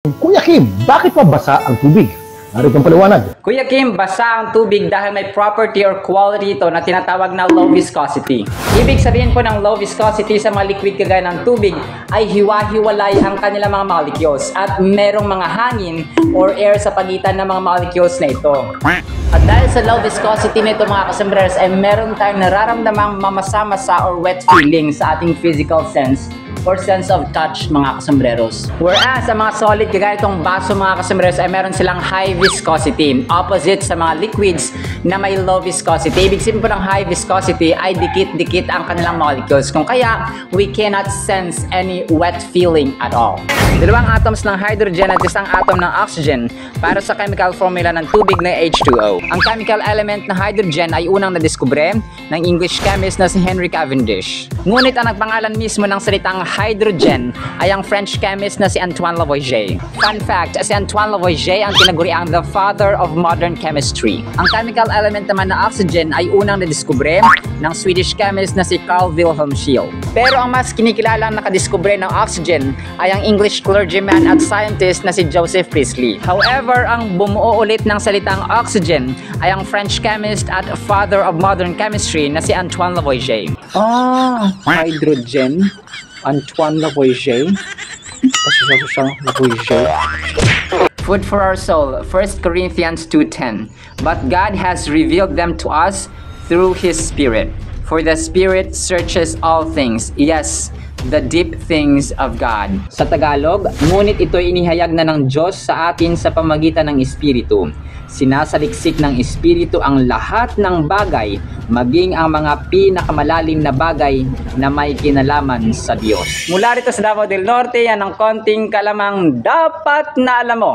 Kuya Kim, bakit pa basa ang tubig? Narito ang paliwanag. Kuya Kim, basa ang tubig dahil may property or quality ito na tinatawag na low viscosity. Ibig sabihin po ng low viscosity sa mga liquid kagaya ng tubig ay hiwa-hiwalay ang kanilang mga molecules at merong mga hangin or air sa pagitan ng mga molecules na ito. At dahil sa low viscosity nito mga kasambrers ay meron tayong nararamdamang mamasa-masa or wet feeling sa ating physical sense or sense of touch mga kasambreros. Whereas sa mga solid kagaya itong baso mga kasambreros ay meron silang high viscosity, opposite sa mga liquids na may low viscosity. Ibig sabihin po ng high viscosity ay dikit-dikit ang kanilang molecules, kung kaya we cannot sense any wet feeling at all. Dalawang atoms ng hydrogen at isang atom ng oxygen para sa chemical formula ng tubig na H2O. Ang chemical element na hydrogen ay unang nadiskubre ng English chemist na si Henry Cavendish. Ngunit ang nagpangalan mismo ng salitang hydrogen ay ang French chemist na si Antoine Lavoisier. Fun fact, si Antoine Lavoisier ang tinaguriang the father of modern chemistry. Ang chemical element naman na oxygen ay unang nadiskubre ng Swedish chemist na si Carl Wilhelm Scheele. Pero ang mas kinikilalang nakadiskubre ng oxygen ay ang English clergyman at scientist na si Joseph Priestley. However, ang bumuo ulit ng salitang oxygen ay ang French chemist at father of modern chemistry na si Antoine Lavoisier. Hydrogen, Antoine Lavoisier. Lavoisier. Food for our soul, 1 Corinthians 2:10. But God has revealed them to us through His Spirit. For the Spirit searches all things, yes, the deep things of God. Sa Tagalog, ngunit ito inihayag na ng Diyos sa atin sa pamagitan ng Espiritu. Sinasaliksik ng Espiritu ang lahat ng bagay, maging ang mga pinakamalalim na bagay na may kinalaman sa Diyos. Mula rito sa Davao del Norte, yan ang konting kalamang dapat na alam mo.